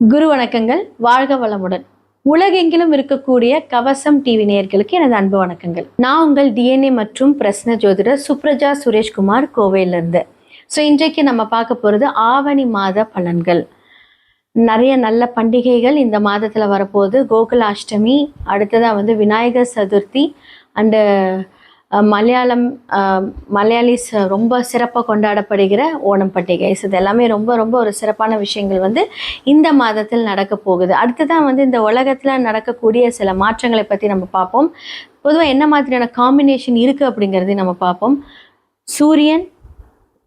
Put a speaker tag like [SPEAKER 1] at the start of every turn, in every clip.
[SPEAKER 1] குரு வணக்கங்கள். வாழ்க வளமுடன். உலகெங்கிலும் இருக்கக்கூடிய கவசம் டிவி நேயர்களுக்கு எனது அன்பு வணக்கங்கள். நான் உங்கள் டிஎன்ஏ மற்றும் பிரஸ்ன ஜோதிடர் சுப்ரஜா சுரேஷ்குமார், கோவையிலிருந்து. இன்றைக்கு நம்ம பார்க்க போகிறது ஆவணி மாத பலன்கள். நிறைய நல்ல பண்டிகைகள் இந்த மாதத்தில் வரப்போகுது. கோகுலாஷ்டமி, அடுத்ததாக விநாயகர் சதுர்த்தி அண்டு மலையாளிஸ் ரொம்ப சிறப்பாக கொண்டாடப்படுகிற ஓணம் பண்டிகை. இது எல்லாமே ரொம்ப ரொம்ப ஒரு சிறப்பான விஷயங்கள் இந்த மாதத்தில் நடக்க போகுது. அடுத்ததான் இந்த உலகத்தில் நடக்கக்கூடிய சில மாற்றங்களை பற்றி நம்ம பார்ப்போம். பொதுவாக என்ன மாதிரியான காம்பினேஷன் இருக்குது அப்படிங்கிறதையும் நம்ம பார்ப்போம். சூரியன்,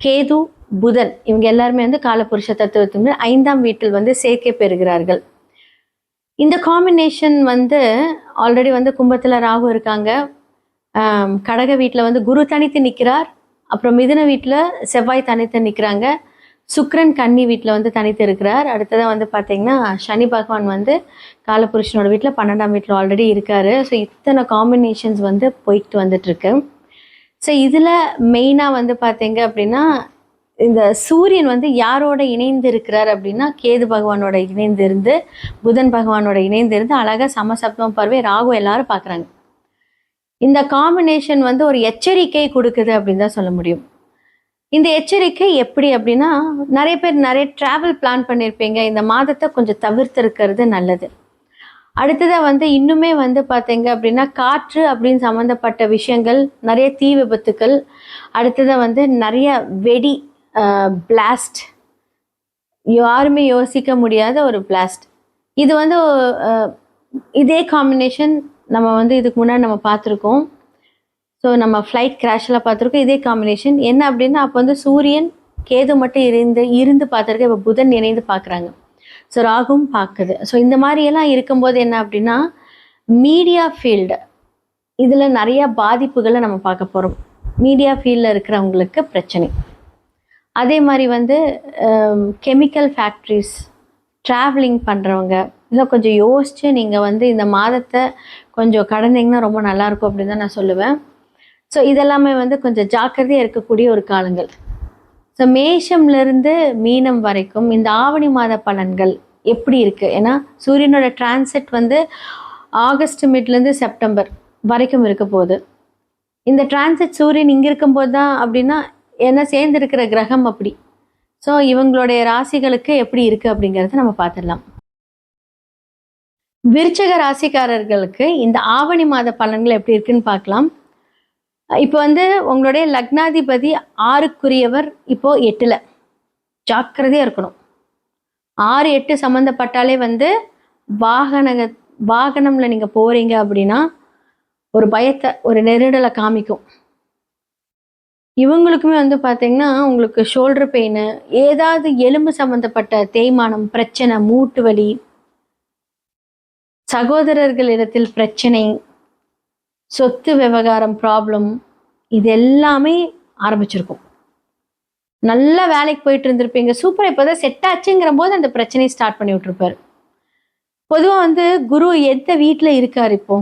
[SPEAKER 1] கேது, புதன் இவங்க எல்லாருமே காலபுருஷ தத்துவத்தின் 5ஆம் வீட்டில் சேர்க்கை பெறுகிறார்கள். இந்த காம்பினேஷன் ஆல்ரெடி கும்பத்தில் ராகு இருக்காங்க. கடக வீட்டில் குரு தனித்து நிற்கிறார். அப்புறம் மிதுன வீட்டில் செவ்வாய் தனித்து நிற்கிறாங்க. சுக்கிரன் கன்னி வீட்டில் தனித்து இருக்கிறார். அடுத்ததாக பார்த்தீங்கன்னா சனி பகவான் காலபுருஷனோட வீட்டில் 12ஆம் வீட்டில் ஆல்ரெடி இருக்கார். இத்தனை காம்பினேஷன்ஸ் போயிட்டு வந்துட்டுருக்கு. இதில் மெயினாக பார்த்தீங்க அப்படின்னா இந்த சூரியன் யாரோட இணைந்து இருக்கிறார் அப்படின்னா கேது பகவானோட இணைந்து இருந்து, புதன் பகவானோட இணைந்து இருந்து அழகாக சமசப்தம் பார்வை ராகு எல்லாரும் பார்க்குறாங்க. இந்த காம்பினேஷன் ஒரு எச்சரிக்கை கொடுக்குது அப்படின்னு தான் சொல்ல முடியும். இந்த எச்சரிக்கை எப்படி அப்படின்னா, நிறைய பேர் நிறைய ட்ராவல் பிளான் பண்ணியிருப்பீங்க. இந்த மாதத்தை கொஞ்சம் தவிர்த்திருக்கிறது நல்லது. அடுத்ததாக இன்னுமே பார்த்தீங்க அப்படின்னா காற்று அப்படின்னு சம்மந்தப்பட்ட விஷயங்கள், நிறைய தீ விபத்துக்கள், அடுத்ததாக நிறைய வெடி பிளாஸ்ட், யாருமே யோசிக்க முடியாத ஒரு பிளாஸ்ட். இது இதே காம்பினேஷன் நம்ம இதுக்கு முன்னாடி நம்ம பார்த்துருக்கோம். நம்ம ஃப்ளைட் கிராஷெலாம் பார்த்துருக்கோம். இதே காம்பினேஷன் என்ன அப்படின்னா, அப்போ சூரியன் கேது மட்டும் இருந்து பார்த்துருக்கேன். இப்போ புதன் இணைந்து பார்க்குறாங்க. ராகும் பார்க்குது. இந்த மாதிரியெல்லாம் இருக்கும்போது என்ன அப்படின்னா, மீடியா ஃபீல்டு இதில் நிறையா பாதிப்புகளை நம்ம பார்க்க போகிறோம். மீடியா ஃபீல்டில் இருக்கிறவங்களுக்கு பிரச்சனை. அதே மாதிரி கெமிக்கல் ஃபேக்ட்ரிஸ், ட்ராவலிங் பண்ணுறவங்க இதெல்லாம் கொஞ்சம் யோசித்து நீங்கள் இந்த மாதத்தை கொஞ்சம் கடந்தீங்கன்னா ரொம்ப நல்லாயிருக்கும் அப்படின்னு தான் நான் சொல்லுவேன். இதெல்லாமே கொஞ்சம் ஜாக்கிரதையாக இருக்கக்கூடிய ஒரு காலங்கள். மேஷம்லேருந்து மீனம் வரைக்கும் இந்த ஆவணி மாத பலன்கள் எப்படி இருக்குது? ஏன்னா சூரியனோட டிரான்சிட் ஆகஸ்ட் மிட்லேருந்து செப்டம்பர் வரைக்கும் இருக்க போகுது. இந்த டிரான்சிட் சூரியன் இங்கே இருக்கும்போது தான் அப்படின்னா என்ன சேர்ந்துருக்கிற கிரகம் அப்படி. இவங்களுடைய ராசிகளுக்கு எப்படி இருக்குது அப்படிங்கிறத நம்ம பார்த்துடலாம். விருச்சக ராசிக்காரர்களுக்கு இந்த ஆவணி மாத பலன்கள் எப்படி இருக்குன்னு பார்க்கலாம். இப்போ உங்களுடைய லக்னாதிபதி 6க்குரியவர் இப்போ 8ல். ஜாக்கிரதையாக இருக்கணும். 6, 8 சம்மந்தப்பட்டாலே வாகனம்ல நீங்கள் போகிறீங்க அப்படின்னா ஒரு பயத்தை, ஒரு நெருடலை காமிக்கும். இவங்களுக்குமே பார்த்தீங்கன்னா உங்களுக்கு ஷோல்டர் பெயின், ஏதாவது எலும்பு சம்மந்தப்பட்ட தேய்மானம், பிரச்சனை, மூட்டு வலி, சகோதரர்களிடத்தில் பிரச்சனை, சொத்து விவகாரம் ப்ராப்ளம், இது எல்லாமே ஆரம்பிச்சிருக்கும். நல்லா வேலைக்கு போயிட்டு இருந்திருப்பீங்க, சூப்பராக இப்போதான் செட் ஆச்சுங்கிற போது அந்த பிரச்சனையை ஸ்டார்ட் பண்ணி விட்டுருப்பாரு. பொதுவாக குரு எந்த வீட்டில் இருக்கார்? இப்போ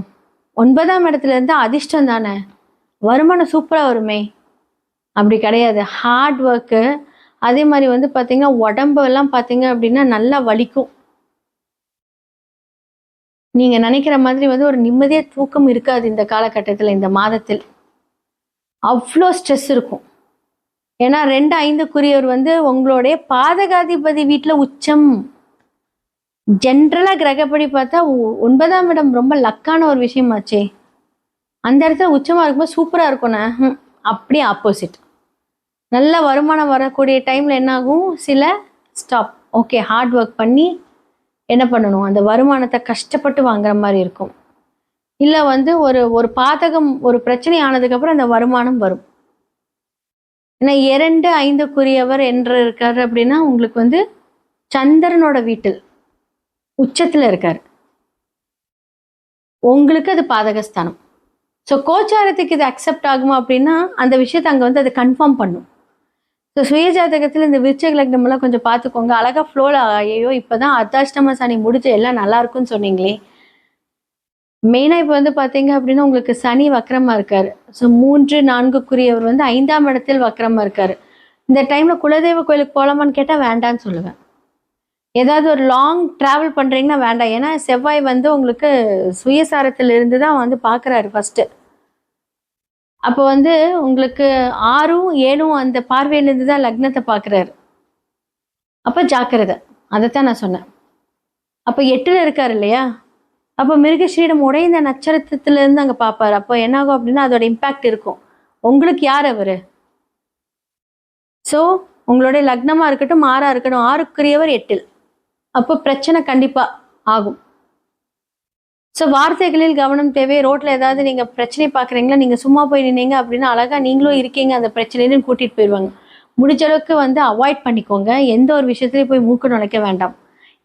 [SPEAKER 1] 9ஆம் இடத்துல இருந்து அதிர்ஷ்டம் தானே, வருமானம் சூப்பராக வருமே. அப்படி கிடையாது. Hard work. அதே மாதிரி பார்த்தீங்கன்னா உடம்பெல்லாம் பார்த்தீங்க அப்படின்னா நல்லா வலிக்கும். நீங்கள் நினைக்கிற மாதிரி ஒரு நிம்மதியாக தூக்கம் இருக்காது இந்த காலகட்டத்தில். இந்த மாதத்தில் அவ்வளோ ஸ்ட்ரெஸ் இருக்கும். ஏன்னா 2, 5க்குரியவர் உங்களுடைய பாதகாதிபதி வீட்டில் உச்சம். ஜென்ரலாக கிரகப்படி பார்த்தா 9ஆம் இடம் ரொம்ப லக்கான ஒரு விஷயமாச்சே. அந்த இடத்துல உச்சமாக இருக்கும்போது சூப்பராக இருக்கும்ண்ணே. அப்படியே ஆப்போசிட். நல்ல வருமானம் வரக்கூடிய டைமில் என்னாகும், சில ஸ்டாப். ஓகே, ஹார்ட் ஒர்க் பண்ணி என்ன பண்ணணும், அந்த வருமானத்தை கஷ்டப்பட்டு வாங்குற மாதிரி இருக்கும். இல்லை ஒரு பாதகம், ஒரு பிரச்சனை ஆனதுக்கப்புறம் அந்த வருமானம் வரும். ஏன்னா 2, 5க்குரியவர் என்று இருக்காரு அப்படின்னா உங்களுக்கு சந்திரனோட வீட்டில் உச்சத்தில் இருக்கார். உங்களுக்கு அது பாதகஸ்தானம். கோச்சாரத்துக்கு இது அக்செப்ட் ஆகுமா அப்படின்னா அந்த விஷயத்தை அங்கே அது கன்ஃபார்ம் பண்ணும். சுயஜாதகத்தில் இந்த விருச்சிக லக்னமெல்லாம் கொஞ்சம் பார்த்துக்கோங்க. அழகாக ஃப்ளோவில், ஐயோ இப்போ தான் அர்த்தாஷ்டம சனி முடிச்சு எல்லாம் நல்லா இருக்குன்னு சொன்னீங்களே. மெயினாக இப்போ பார்த்தீங்க அப்படின்னா உங்களுக்கு சனி வக்கரமாக இருக்கார். 3, 4க்குரியவர் 5ஆம் இடத்தில் வக்கரமாக இருக்கார். இந்த டைமில் குலதெய்வ கோயிலுக்கு போகலாமான்னு கேட்டால் வேண்டான்னு சொல்லுவேன். ஏதாவது ஒரு லாங் ட்ராவல் பண்ணுறீங்கன்னா வேண்டாம். ஏன்னா செவ்வாய் வந்து உங்களுக்கு சுயசாரத்தில் தான் வந்து பார்க்குறாரு ஃபஸ்ட்டு. அப்போ வந்து உங்களுக்கு 6ம் 7ம் அந்த பார்வையிலேருந்து தான் லக்னத்தை பார்க்குறாரு. அப்போ ஜாக்கிரதை. அதைத்தான் நான் சொன்னேன். அப்போ 8ல் இருக்காரு இல்லையா? அப்போ மிருகஷீரிடம் உடைந்த நட்சத்திரத்திலிருந்து அங்கே பார்ப்பாரு. அப்போ என்னாகும் அப்படின்னா அதோட இம்பேக்ட் இருக்கும். உங்களுக்கு யார் அவரு? ஸோ உங்களுடைய லக்னமாக இருக்கட்டும், 6ஆ இருக்கட்டும், 6க்குரியவர் 8ல். அப்போ பிரச்சனை கண்டிப்பாக ஆகும். ஸோ வார்த்தைகளில் கவனம் தேவை. ரோட்டில் ஏதாவது நீங்கள் பிரச்சனை பார்க்குறீங்களா, நீங்கள் சும்மா போய் நின்னீங்க அப்படின்னா அழகாக நீங்களும் இருக்கீங்க அந்த பிரச்சனையிலும் கூட்டிகிட்டு போயிடுவாங்க. முடிஞ்ச அளவுக்கு வந்து அவாய்ட் பண்ணிக்கோங்க. எந்த ஒரு விஷயத்துலையும் போய் மூக்கு நுழைக்க வேண்டாம்.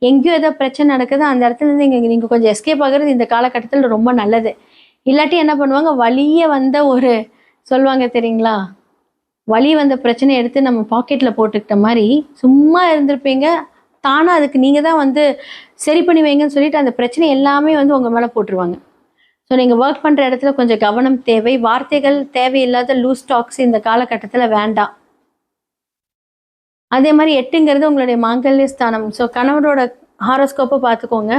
[SPEAKER 1] எங்கேயோ ஏதோ பிரச்சனை நடக்குது அந்த இடத்துலேருந்து நீங்கள் கொஞ்சம் எஸ்கேப் ஆகிறது இந்த காலகட்டத்தில் ரொம்ப நல்லது. இல்லாட்டி என்ன பண்ணுவாங்க, வலிய வந்த ஒரு சொல்லுவாங்க தெரியுங்களா, வலி வந்த பிரச்சனையை எடுத்து நம்ம பாக்கெட்டில் போட்டுக்கிட்ட மாதிரி சும்மா இருந்திருப்பீங்க. தானாக அதுக்கு நீங்கள் தான் வந்து சரி பண்ணி வைங்கன்னு சொல்லிட்டு அந்த பிரச்சனை எல்லாமே வந்து உங்கள் மேலே போட்டுருவாங்க. ஸோ நீங்கள் ஒர்க் பண்ணுற இடத்துல கொஞ்சம் கவனம் தேவை. வார்த்தைகள் தேவையில்லாத லூஸ் டாக்ஸ் இந்த காலகட்டத்தில் வேண்டாம். அதே மாதிரி 8ங்கிறது உங்களுடைய மாங்கல்ய ஸ்தானம். ஸோ கணவரோட ஹாரோஸ்கோப்பை பார்த்துக்கோங்க.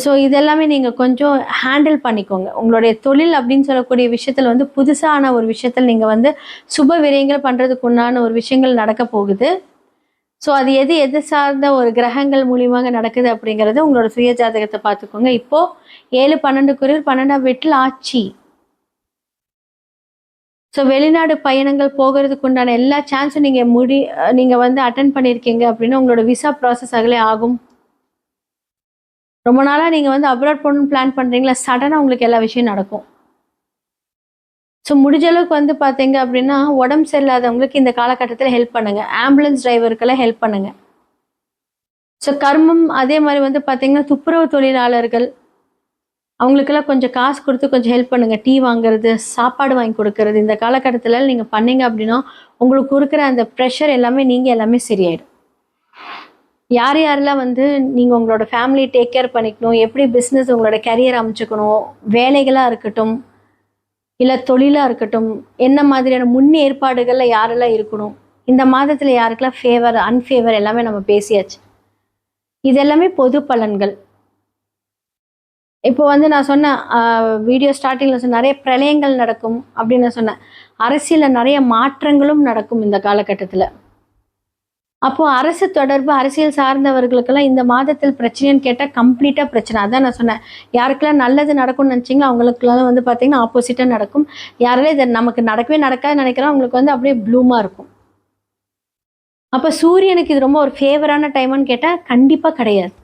[SPEAKER 1] ஸோ இதெல்லாமே நீங்கள் கொஞ்சம் ஹேண்டில் பண்ணிக்கோங்க. உங்களுடைய தொழில் அப்படின்னு சொல்லக்கூடிய விஷயத்தில் வந்து புதுசான ஒரு விஷயத்தில் நீங்கள் வந்து சுப விரயங்கள் பண்ணுறதுக்கு உண்டான ஒரு விஷயங்கள் நடக்க போகுது. ஸோ அது எது சார்ந்த ஒரு கிரகங்கள் மூலியமாக நடக்குது அப்படிங்கிறது உங்களோட சுய ஜாதகத்தை பார்த்துக்கோங்க. இப்போது 7, 12 12ஆம் வீட்டில் ஆட்சி. ஸோ வெளிநாடு பயணங்கள் போகிறதுக்கு உண்டான எல்லா சான்ஸும் நீங்கள் வந்து அட்டன் பண்ணியிருக்கீங்க அப்படின்னா உங்களோட விசா ப்ராசஸ் ஆகும். ரொம்ப நாளாக நீங்கள் வந்து அப்ராட் போகணும்னு பிளான் பண்ணுறீங்களா, சடனாக உங்களுக்கு எல்லா விஷயம் நடக்கும். ஸோ முடிஞ்ச அளவுக்கு வந்து பார்த்தீங்க அப்படின்னா உடம்பு சரியில்லாதவங்களுக்கு இந்த காலகட்டத்தில் ஹெல்ப் பண்ணுங்கள். ஆம்புலன்ஸ் டிரைவருக்கெல்லாம் ஹெல்ப் பண்ணுங்கள். ஸோ கர்மம் அதே மாதிரி வந்து பார்த்தீங்கன்னா துப்புரவு தொழிலாளர்கள் அவங்களுக்கெல்லாம் கொஞ்சம் காசு கொடுத்து கொஞ்சம் ஹெல்ப் பண்ணுங்கள். டீ வாங்குறது, சாப்பாடு வாங்கி கொடுக்கறது இந்த காலகட்டத்தில் நீங்கள் பண்ணீங்க அப்படின்னா உங்களுக்கு இருக்கிற அந்த ப்ரெஷர் எல்லாமே சரியாயிடும். யார் யாரெல்லாம் வந்து நீங்கள் உங்களோட ஃபேமிலி டேக் கேர் பண்ணிக்கணும், எப்படி பிஸ்னஸ் உங்களோட கரியர் அமைச்சுக்கணும், வேலைகளாக இருக்கட்டும் இல்லை தொழிலாக இருக்கட்டும், என்ன மாதிரியான முன்னேற்பாடுகளில் யாரெல்லாம் இருக்கணும், இந்த மாதத்தில் யாருக்கெல்லாம் ஃபேவர் அன்ஃபேவர் எல்லாமே நம்ம பேசியாச்சு. இது எல்லாமே பொது பலன்கள். இப்போ வந்து நான் சொன்ன வீடியோ ஸ்டார்டிங்கில் நிறைய பிரளயங்கள் நடக்கும் அப்படின்னு நான் சொன்னேன். அரசியலில் நிறைய மாற்றங்களும் நடக்கும் இந்த காலகட்டத்தில். அப்போ அரசு தொடர்பு அரசியல் சார்ந்தவர்களுக்கெல்லாம் இந்த மாதத்தில் பிரச்சனைன்னு கேட்டால் கம்ப்ளீட்டாக பிரச்சனை. அதான் நான் சொன்னேன், யாருக்கெல்லாம் நல்லது நடக்கும்னு நினச்சிங்களோ அவங்களுக்குலாம் வந்து பார்த்தீங்கன்னா ஆப்போசிட்டாக நடக்கும். யாரெல்லாம் இதை நமக்கு நடக்கவே நடக்காதுன்னு நினைக்கிறோம் அவங்களுக்கு வந்து அப்படியே ப்ளூமாக இருக்கும். அப்போ சூரியனுக்கு இது ரொம்ப ஒரு ஃபேவரான டைம்னு கேட்டால் கண்டிப்பாக கிடையாது.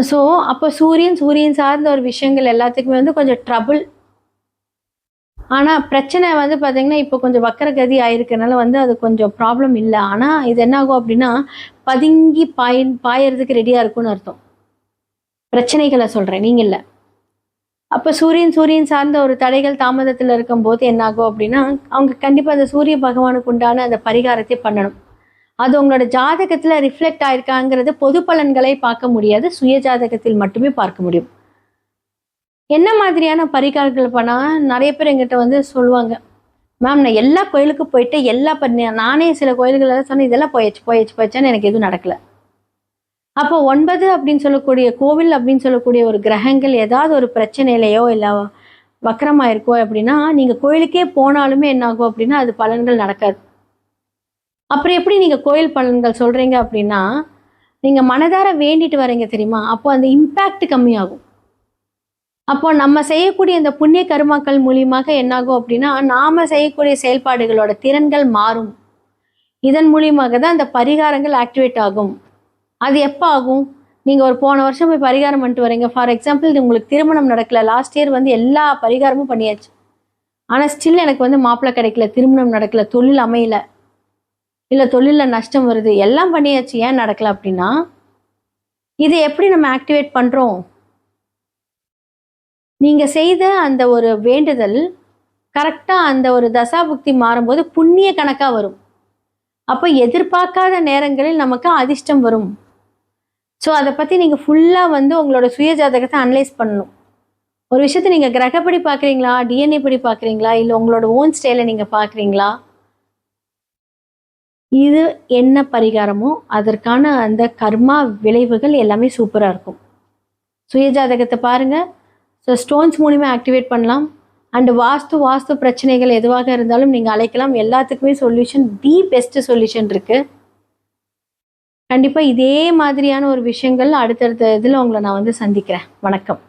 [SPEAKER 1] ஸோ அப்போ சூரியன் சார்ந்த ஒரு விஷயங்கள் எல்லாத்துக்குமே வந்து கொஞ்சம் ட்ரபுள். ஆனால் பிரச்சனை வந்து பார்த்தீங்கன்னா இப்போ கொஞ்சம் வக்கரகதி ஆயிருக்கனால வந்து அது கொஞ்சம் ப்ராப்ளம் இல்லை. ஆனால் இது என்னாகும் அப்படின்னா பதுங்கி பாயறதுக்கு ரெடியாக இருக்கும்னு அர்த்தம். பிரச்சனைகளை சொல்கிறேன், நீங்கள் இல்லை. அப்போ சூரியன் சார்ந்த ஒரு தடைகள் தாமதத்தில் இருக்கும்போது என்னாகும் அப்படின்னா அவங்க கண்டிப்பாக அந்த சூரிய பகவானுக்கு உண்டான அந்த பரிகாரத்தை பண்ணணும். அது உங்களோட ஜாதகத்தில் ரிஃப்ளெக்ட் ஆயிருக்காங்கிறது பொது பலன்களை பார்க்க முடியாது, சுய ஜாதகத்தில் மட்டுமே பார்க்க முடியும். என்ன மாதிரியான பரிகாரங்கள் பண்ணால் நிறைய பேர் எங்கிட்ட வந்து சொல்லுவாங்க, மேம் நான் எல்லா கோயிலுக்கும் போயிட்டு நானே சில கோயில்களெல்லாம் சொன்னேன், இதெல்லாம் போயாச்சுன்னு எனக்கு எதுவும் நடக்கலை. அப்போ 9 அப்படின்னு சொல்லக்கூடிய கோவில் அப்படின்னு சொல்லக்கூடிய ஒரு கிரகங்கள் ஏதாவது ஒரு பிரச்சனையிலையோ இல்லை வக்கரமாக இருக்கோ அப்படின்னா நீங்கள் கோயிலுக்கே போனாலுமே என்னாகும் அப்படின்னா அது பலன்கள் நடக்காது. அப்புறம் எப்படி நீங்கள் கோயில் பலன்கள் சொல்கிறீங்க அப்படின்னா நீங்கள் மனதார வேண்டிட்டு வரீங்க தெரியுமா, அப்போ அந்த இம்பேக்ட் கம்மியாகும். அப்போ நம்ம செய்யக்கூடிய இந்த புண்ணிய கர்மாக்கள் மூலியமாக என்னாகும் அப்படின்னா நாம செய்யக்கூடிய செயல்பாடுகளோட திறன்கள் மாறும். இதன் மூலியமாக தான் அந்த பரிகாரங்கள் ஆக்டிவேட் ஆகும். அது எப்போ ஆகும், நீங்கள் ஒரு போன வருஷம் போய் பரிகாரம் பண்ணிட்டு வரீங்க. ஃபார் எக்ஸாம்பிள் உங்களுக்கு திருமணம் நடக்கல, லாஸ்ட் இயர் வந்து எல்லா பரிகாரமும் பண்ணியாச்சு, ஆனால் ஸ்டில் எனக்கு வந்து மாப்பிள்ளை கிடைக்கல, திருமணம் நடக்கல, தொழில் அமையல, இல்லை தொழிலில் நஷ்டம் வருது, எல்லாம் பண்ணியாச்சு, ஏன் நடக்கல அப்படின்னா இதை எப்படி நம்ம ஆக்டிவேட் பண்ணுறோம்? நீங்கள் செய்த அந்த ஒரு வேண்டுதல் கரெக்டாக அந்த ஒரு தசாபுக்தி மாறும்போது புண்ணிய கணக்காக வரும். அப்போ எதிர்பார்க்காத நேரங்களில் நமக்கு அதிர்ஷ்டம் வரும். ஸோ அதை பற்றி நீங்கள் ஃபுல்லாக வந்து உங்களோட சுய ஜாதகத்தை அனலைஸ் பண்ணணும். ஒரு விஷயத்தை நீங்கள் கிரகப்படி பார்க்குறீங்களா, டிஎன்ஏ படி பார்க்குறீங்களா, இல்லை உங்களோட ஓன் ஸ்டைலை நீங்கள் பார்க்குறீங்களா, இது என்ன பரிகாரமோ அதற்கான அந்த கர்மா விளைவுகள் எல்லாமே சூப்பராக இருக்கும். சுயஜாதகத்தை பாருங்கள். ஸோ ஸ்டோன்ஸ் மூலிமா ஆக்டிவேட் பண்ணலாம். அண்டு வாஸ்து பிரச்சனைகள் எதுவாக இருந்தாலும் நீங்கள் அழைக்கலாம். எல்லாத்துக்குமே சொல்யூஷன், தி பெஸ்ட் சொல்யூஷன் இருக்குது. கண்டிப்பாக இதே மாதிரியான ஒரு விஷயங்கள் அடுத்தடுத்த இதில் உங்களை நான் வந்து சந்திக்கிறேன். வணக்கம்.